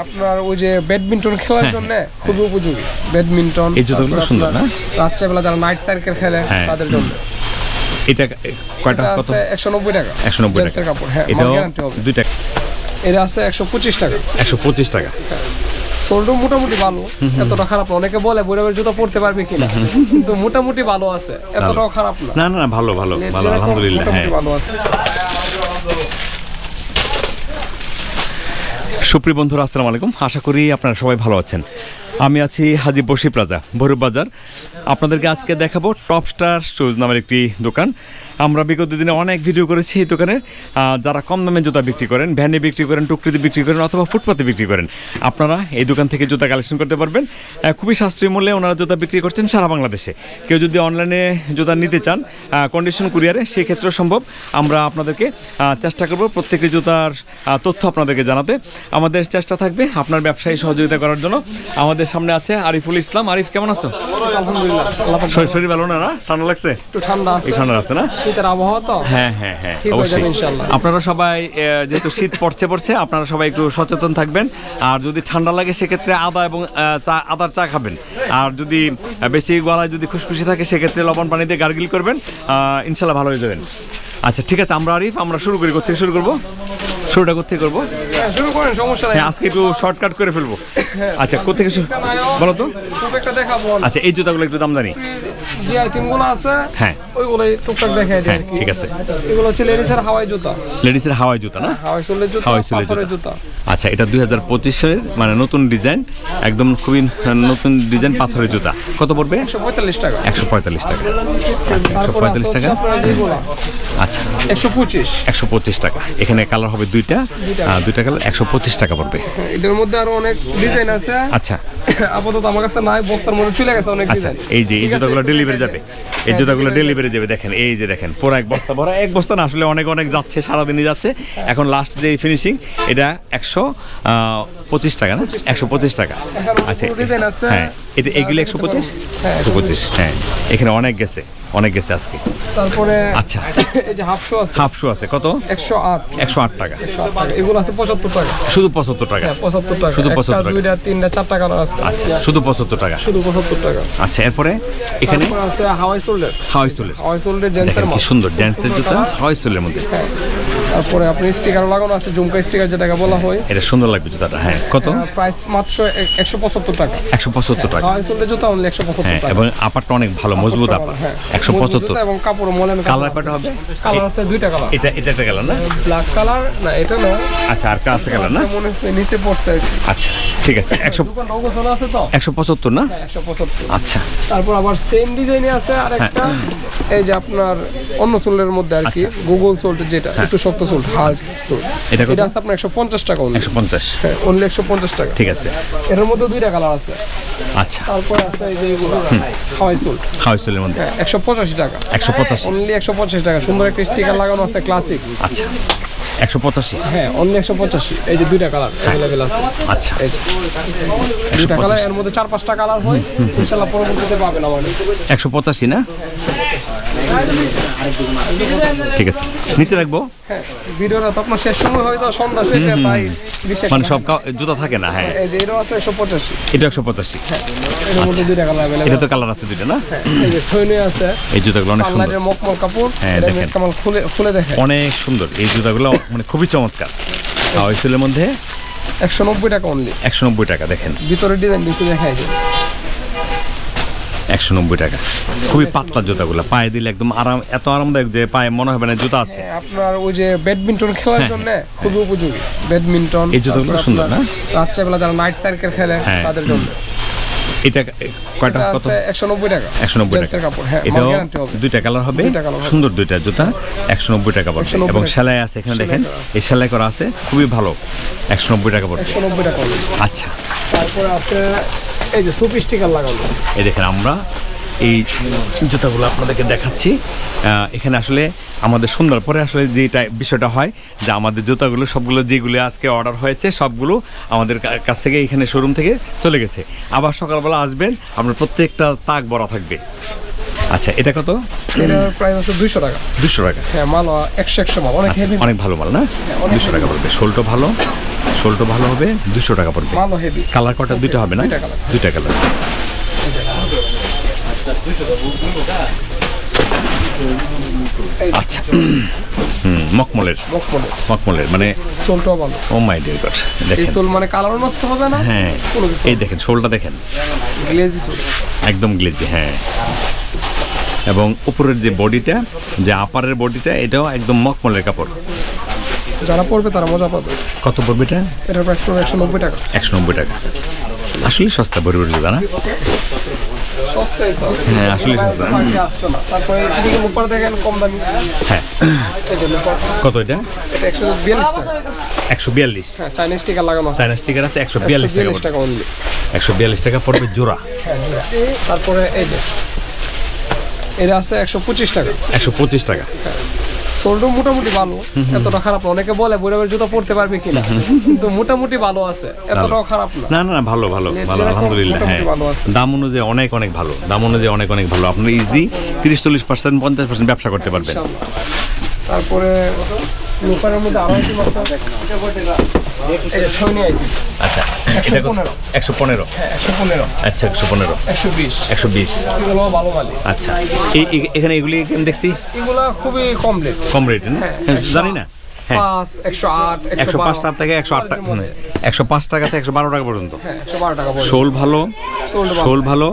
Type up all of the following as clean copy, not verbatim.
আপনার ওই যে ব্যাডমিন্টন খেলার জন্য খুবই উপযোগী। ব্যাডমিন্টন এই জুতোগুলো সুন্দর না? রাত্রেবেলা যারা নাইট সাইকেল খেলে তাদের জন্য। এটা কয়টা কত? 190 টাকা। 190 টাকা কাপড়। হ্যাঁ, এটাও গ্যারান্টি হবে। দুইটা। এটা আছে 125 টাকা। 125 টাকা। সোলটা মোটামুটি ভালো, এতটা খারাপ না। অনেকে বলে বইরাবের জুতো পড়তে পারবে কিনা, কিন্তু মোটামুটি ভালো আছে, এতটাও খারাপ না। না না, ভালো ভালো ভালো, আলহামদুলিল্লাহ। হ্যাঁ, ভালো আছে। সুপ্রিয় বন্ধুরা, আসসালামু আলাইকুম। আশা করি আপনারা সবাই ভালো আছেন। আমি আছি হাজী বসি প্লাজা, ভৈরব বাজার। আপনাদেরকে আজকে দেখাবো টপ স্টার শুজ নামের একটি দোকান। আমরা বিগত দিনে অনেক ভিডিও করেছি এই দোকানে। যারা কম দামে জুতা বিক্রি করেন, ভ্যানে বিক্রি করেন, টুকরিতে বিক্রি করেন অথবা ফুটপাতে বিক্রি করেন, আপনারা এই দোকান থেকে জুতা কালেকশন করতে পারবেন। খুবই সাশ্রয়ী মূল্যে ওনারা জুতা বিক্রি করছেন সারা বাংলাদেশে। কেউ যদি অনলাইনে জুতা নিতে চান কন্ডিশন কুরিয়ারে, সেক্ষেত্রেও সম্ভব। আমরা আপনাদেরকে চেষ্টা করব প্রত্যেকটি জুতার তথ্য আপনাদেরকে জানাতে। আমাদের চেষ্টা থাকবে আপনার ব্যবসায়ী সহযোগিতা করার জন্য। আমাদের সামনে আছে আরিফুল ইসলাম। আরিফ, কেমন আছো? আলহামদুলিল্লাহ। শরীর ভালো না? ঠান্ডা লাগছে? একটু ঠান্ডা আছে। ঠান্ডা আছে না? শীতের আবহাওয়া তো। হ্যাঁ হ্যাঁ হ্যাঁ, ঠিক হয়ে যাবে অবশ্যই। ইনশাআল্লাহ। আপনারা সবাই যেহেতু শীত পড়ছে, আপনারা সবাই একটু সচেতন থাকবেন। আর যদি ঠান্ডা লাগে সেক্ষেত্রে আদা এবং আদার চা খাবেন। আর যদি বেশি গলায় যদি খুশখুশি থাকে সেক্ষেত্রে লবণ পানি দিয়ে গার্গিল করবেন, ইনশাল্লাহ ভালো হয়ে যাবেন। আচ্ছা ঠিক আছে, আমরা আরিফ আমরা শুরু করি। কোথেকে শুরু করবো? শুরুটা কোথেকে করবো? শুরু করেন, সমস্যা নাই। হ্যাঁ, আজকে একটু শর্টকাট করে ফেলবো। আচ্ছা, কোথেকে বলো তো? খুব একটা দেখাবো। আচ্ছা, এই জুতাগুলো একটু দাম জানি। যে আইটেমগুলো আছে হ্যাঁ, ওইগুলোই টুকটাক দেখাই দিই। ঠিক আছে। এগুলো হচ্ছে লেডিসের হাওয়াই জুতা। লেডিসের হাওয়াই জুতা না? হাওয়াই সোলের জুতা, হাওয়াই সোলের পাথরের জুতা। আচ্ছা, এটা 2025-এর মানে নতুন ডিজাইন, একদম খুবই নতুন ডিজাইন পাথরের জুতা। কত পড়বে? 145 টাকা। 145 টাকা। তারপরে 145 টাকা। আচ্ছা, 125 টাকা। এখানে কালার হবে দুইটা কালার, 125 টাকা পড়বে। এটার মধ্যে আরো অনেক ডিজাইন আছে। আচ্ছা, আপাতত আমার কাছে নাই, বস্তার মধ্যে চলে গেছে অনেক আচ্ছা, ডিজাইন। এই যে এই জুতাগুলো ডেলিভারি যাবে, এই জুতাগুলো ডেলিভারি যাবে। দেখেন, এই যে দেখেন, পুরো এক বস্তা ভরা। এক বস্তা না, আসলে অনেক অনেক যাচ্ছে, সারাদিনই যাচ্ছে। এখন লাস্ট যে ফিনিশিং, এটা 125 টাকা না? 125 টাকা। আচ্ছা, হ্যাঁ, এটা এগুলো 125। হ্যাঁ, এখানে অনেক গেছে আজকে। তারপরে আচ্ছা, এই যে হাফ শু আছে কত? 108 টাকা। এগুলো আছে 75 টাকা। শুধু 75 টাকা? 75 টাকা। শুধু 75 টাকা। দুইটা, তিনটা, চারটা কালার আছে। আচ্ছা, শুধু 75 টাকা। শুধু 75 টাকা। আচ্ছা, এরপরে এখানে আছে হাওয়াই সোলের। হাওয়াই সোলের জেন্টসের কি সুন্দর জেন্টসের জুতা, হাওয়াই সোলের মধ্যে। তারপরে আপনি স্টিকার লাগানো আছে, ঝুমকা স্টিকার যেটাকে বলা হয়। এটা সুন্দর লাগবে জুতাটা। হ্যাঁ, কত? প্রাইস মাত্র 175 টাকা। 175 টাকা। হাওয়াই সোলের জুতা অনলি 175 হ্যাঁ, টাকা। এবং আপারটা অনেক ভালো, মজবুত আপার। 175 এবং কাপড় মলেন। কালার কয়টা হবে? কালার আছে দুইটা কালার। এটা একটা কালার না? ব্ল্যাক কালার না, এটা না। আচ্ছা, আর কা আছে কালার না? মনে হচ্ছে নিচে পড়ছে। আচ্ছা, ঠিক আছে। 175 না? 175। আচ্ছা, তারপর আবার সেম ডিজাইনে আছে আরেকটা, এই যে আপনার অন্য সোলের মধ্যে আর কি, গুগল সোল যেটা একটু শক্ত সোল, হার্ড সোল। এটা আছে আপনার 150 টাকা। 150। হ্যাঁ, অনলি 150 টাকা। ঠিক আছে। এর মধ্যে দুইটা কালার আছে। আচ্ছা, তারপর আছে এই যে এগুলো হাওয়াই সোলের মধ্যে 185 টাকা। 185। অনলি 185 টাকা। সুন্দর একটা স্টিকার লাগানো আছে, ক্লাসিক। আচ্ছা, 185। হ্যাঁ, অনলি 185। এই যে দুইটা কালার अवेलेबल আছে। আচ্ছা, এই যে দুইটা কালার, এর মধ্যে 4-5টা কালার হয়। ইনশাআল্লাহ পরবর্তীতে পাবেন আমাদের। 185 না? ঠিক আছে, নিচে রাখবো। হ্যাঁ, ভিডিওটা তো আপনার শেষ সময় হয়তো সন্ধ্যা শেষে, তাই মানে সব জুতা থাকে না। হ্যাঁ, এই যে এটা আছে 185। এটা 185। এর মধ্যে দুইটা কালার अवेलेबल। এটা তো কালার আছে দুইটা না? এই যে ছয়নে আছে। এই জুতাগুলো অনেক সুন্দর। পার্লারের মকমল কাপড়। হ্যাঁ, এটা দেখেন কামাল খুলে দেখেন, অনেক সুন্দর এই জুতাগুলো, মানে খুবই চমৎকার। হাওয়াই সোলের মধ্যে 190 টাকা অনলি। 190 টাকা। দেখেন ভিতরে ডিজাইন দিতে দেখাই যায়। 190 টাকা। খুবই পাতলা জুতাগুলো, পায়ে দিলে একদম আরাম, এত আরামদায়ক যে পায়ে মনে হবে না জুতা আছে। আপনার ওই যে ব্যাডমিন্টন খেলার জন্য খুবই উপযোগী। ব্যাডমিন্টন, এই জুতাগুলো সুন্দর না? রাত্রেবেলা যারা নাইট সাইকেল খেলে তাদের জন্য। এটা কয়টা কত? 190 টাকা। 190 টাকা। কাপড়। হ্যাঁ, এটাও গ্যারান্টি হবে। দুইটা কালার হবে, সুন্দর দুইটা জুতা। 190 টাকা পড়বে। এবং সেলাই আছে এখানে, দেখেন এই সেলাই করা আছে, খুবই ভালো। 190 টাকা পড়বে। 190 টাকা। আচ্ছা, তারপরে আছে এই যে সুপি স্টিকার লাগানো। এই দেখেন, আমরা এই জুতাগুলো আপনাদেরকে দেখাচ্ছি। এখানে আসলে আমাদের সন্ধ্যার পরে আসলে যেটা বিষয়টা হয়, যে আমাদের জুতাগুলো সবগুলো যেগুলো আজকে অর্ডার হয়েছে সবগুলো আমাদের কাছ থেকে এখানে শোরুম থেকে চলে গেছে। আবার সকালবেলা আসবেন, আপনার প্রত্যেকটা তাক ভরা থাকবে। আচ্ছা, এটা কত? এটার প্রাইস আছে 200 টাকা। 200 টাকা। হ্যাঁ, মাল 100 মাল, অনেক হেভি, অনেক ভালো মাল না? 200 টাকা পড়বে। শোলটা ভালো, শোলটা ভালো হবে, 200 টাকা পড়বে। ভালো হেভি কালার কটা? দুইটা হবে না? দুইটা কালার। আচ্ছা, মকমলের মানে সোলটাও ভালো। ও মাই ডিয়ার গড, এই দেখেন সোল মানে কালারও নষ্ট হবে না। হ্যাঁ, এই দেখেন শোলটা দেখেন, গ্লেজি সোল, একদম গ্লেজি। হ্যাঁ, এবং উপরের যে বডিটা, যে আপারের বডিটা, এটাও একদম মকমলের কাপড়। যারা পড়বে তারা মজা পাবে। কত পড়বে এটা? এটার প্রাইস পড়বে 190 টাকা। 190 টাকা, আসলে সস্তা বড় বড় জুতা না? সস্তাই তো। হ্যাঁ, আসলে সস্তা। তারপরে এদিকে উপর দেখেন কম দামি। হ্যাঁ, কত এটা? এটা 142 টাকা। 142? হ্যাঁ, চাইনিজ স্টিকার লাগানো আছে। চাইনা স্টিকার আছে, 142 টাকা অনলি। 142 টাকা পড়বে জোড়া। তারপরে এই যে এটা আছে 125 টাকা। 125 টাকা। সোলটা মোটামুটি ভালো, এতটা খারাপ না। অনেকে বলে বৈরাবের জুতা পড়তে পারবে কিনা, কিন্তু মোটামুটি ভালো আছে, এতটাও খারাপ না। না না না, ভালো ভালো ভালো, আলহামদুলিল্লাহ। হ্যাঁ, দাম অনুযায়ী অনেক অনেক ভালো, দাম অনুযায়ী অনেক অনেক ভালো। আপনি ইজি 30-40%, 50% ব্যবসা করতে পারবেন। তারপরে লোকারের মধ্যে আরো আইটেম আছে। এই যে ছয়নি আইটেম। আচ্ছা, এটা কত? 115। হ্যাঁ, 115। আচ্ছা, 115, 120। 120। এগুলো ভালো মালি। আচ্ছা, এখানে এগুলি আমি দেখছি এগুলা খুবই কম রেট। কম রেট না? জানি না। হ্যাঁ, 5, 108, 105 টাকা থেকে 108 টাকা, 105 টাকা থেকে 112 টাকা পর্যন্ত। হ্যাঁ, 112 টাকা পড়বে। শোল ভালো, শোল ভালো।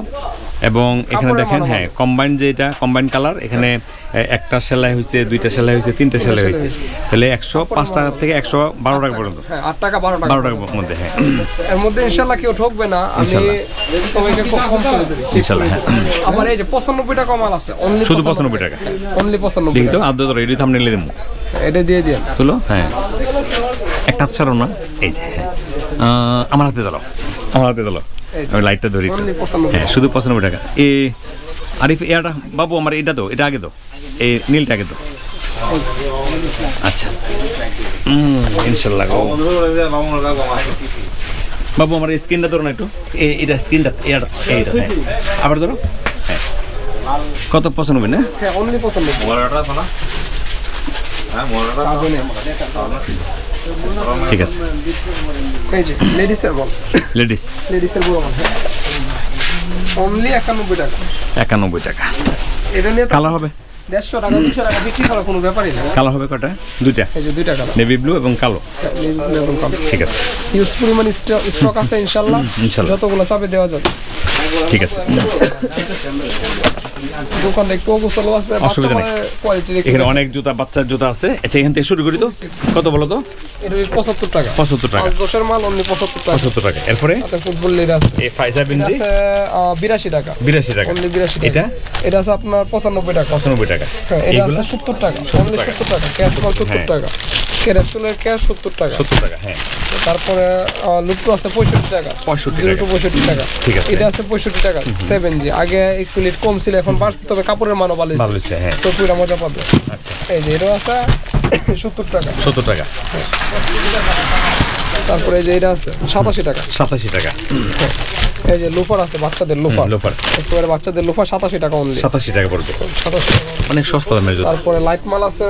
এবং এখানে কাপড়ের দেখেন, মানও হ্যাঁ, কম্বাইন, যেটা কম্বাইন কালার, এখানে একটা সেলাই হয়েছে, দুইটা সেলাই হয়েছে, তিনটা সেলাই হয়েছে। তাহলে 105 টাকা থেকে 112 টাকা পর্যন্ত। হ্যাঁ, 8 টাকা 12 টাকা। 12 টাকার মধ্যে। হ্যাঁ, এর মধ্যে ইনশাআল্লাহ কেউ ঠকবে না। আমি তোমাকে খুব কম করে দেব ইনশাআল্লাহ। হ্যাঁ, আমার এই যে 95 টাকা মাল আছে, অনলি শুধু 95 টাকা। অনলি 95 দেখি তো, টাকা। আদৌ রেডি থাম্বনেইলে দেবো। এটা দিয়ে দিন। তুলো। হ্যাঁ, একটা হাত ছাড়ো না। এই যে, হ্যাঁ, আমার হাতে দাও, আমার হাতে দাও। আমি লাইটটা ধরি। হ্যাঁ, শুধু 95 টাকা। আরিফ, এটা বাবু আমার এটা দাও, এটা আগে দাও, এই নীলটা আগে দাও। আচ্ছা, ইনশাল্লাহ। বাবু আমার এই স্ক্রিনটা ধরো না একটু, এটা স্ক্রিনটা, এইটা, হ্যাঁ, আবার ধরো। হ্যাঁ, কত? 95 না? হ্যাঁ, অনলি 95। ঠিক আছে। এই যে লেডিসের বল, লেডিসের বল অনলি 91 টাকা। 91 টাকা। এটা নিয়ে কালার হবে 150 টাকা 200 টাকা বিক্রি করার কোনো ব্যাপারই না। কালার হবে কটা? দুইটা। এই যে দুইটা কালার, নেভি ব্লু এবং কালো। ঠিক আছে, হিউজ পরিমাণ স্টক আছে ইনশাআল্লাহ। যতগুলো চাপে দেওয়া যাবে। ঠিক আছে, দোকানটা একটু অগোছালো আছে, অসুবিধা নেই। এখানে অনেক জুতা, বাচ্চার জুতা আছে। আচ্ছা, এখান থেকে শুরু করি তো। কত বলো তো? এটা 75 টাকা। 75 টাকা। 10 মাল অনলি 75 টাকা। 75 টাকা। এরপরে ফুটবল লিড আছে, এই ফাইজা বিনজি আছে 82 টাকা। 82 টাকা অনলি 82 টাকা। এটা এটা আছে আপনার 95 টাকা। 95 টাকা। হ্যাঁ, এটা আছে 70 টাকা। অনলি 70 টাকা। ক্যাশ মাল 70 টাকা। ক্যাপসুলের ক্যাশ 70 টাকা। 70 টাকা। হ্যাঁ, তারপরে লুট্টু আছে 65 টাকা। 65 টাকা। ঠিক আছে, এটা আছে 65 টাকা। 7G আগে একটু লিড কম ছিল, এখন বাড়ছে, তবে কাপড়ের মানও ভালো হয়েছে। হ্যাঁ, তো পুরো মজা পাবে। আচ্ছা, এই যে এটা আছে 70 টাকা। 70 টাকা। তারপরে এই যে এটা আছে 87 টাকা। 87 টাকা। এই যে লোফার আছে, বাচ্চাদের লোফার। একেবারে বাচ্চাদের লোফার 87 টাকা অনলি। 87 টাকা পড়বে। 87 টাকা অনেক সস্তা দামের জুতা। তারপরে লাইট মাল আছে।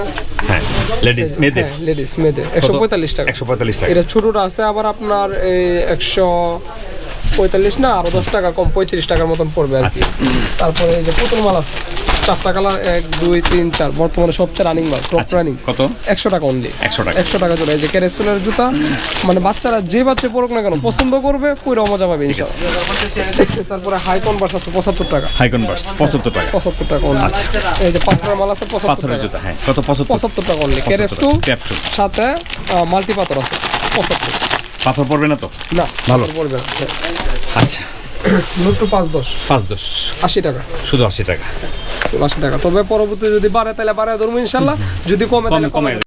হ্যাঁ, লেডিস মেয়েদের। লেডিস মেয়েদের 145 টাকা। 145 টাকা। এটা ছোটটা আছে আবার আপনার এই 145 না, আরো 10 টাকা কম, 35 টাকার মতন পড়বে আর কি। তারপরে এই যে পুতুল মাল আছে 4টা কালার, 1 2 3 4, বর্তমানে সবচেয়ে রানিং মাল, টপ রানিং। কত? 100 টাকা অনলি। 100 টাকা। 100 টাকা জোড়া। এই যে ক্যারেপসুলের জুতা, মানে বাচ্চারা যে বাচ্চা পরুক না কেন পছন্দ করবে, পুরো মজা পাবে ইনশাআল্লাহ। তারপরে হাই কনভার্স আছে 75 টাকা। হাই কনভার্স 75 টাকা। 75 টাকা অনলি। এই যে পাথরের মাল আছে 75 পাথরের টাকা। জুতা। হ্যাঁ, কত? 75 টাকা অনলি। ক্যারেপসুল সাথে মাল্টি পাথর আছে 75। পাথর পড়বে না তো? না, ভালো পড়বে না। আচ্ছা, লুট্টু 5-10 5-10 80 টাকা। শুধু 80 টাকা। 80 টাকা। তবে পরবর্তী যদি বাড়ে তাহলে বাড়ায় ধরবো ইনশাআল্লাহ, যদি কমে তাহলে কমে।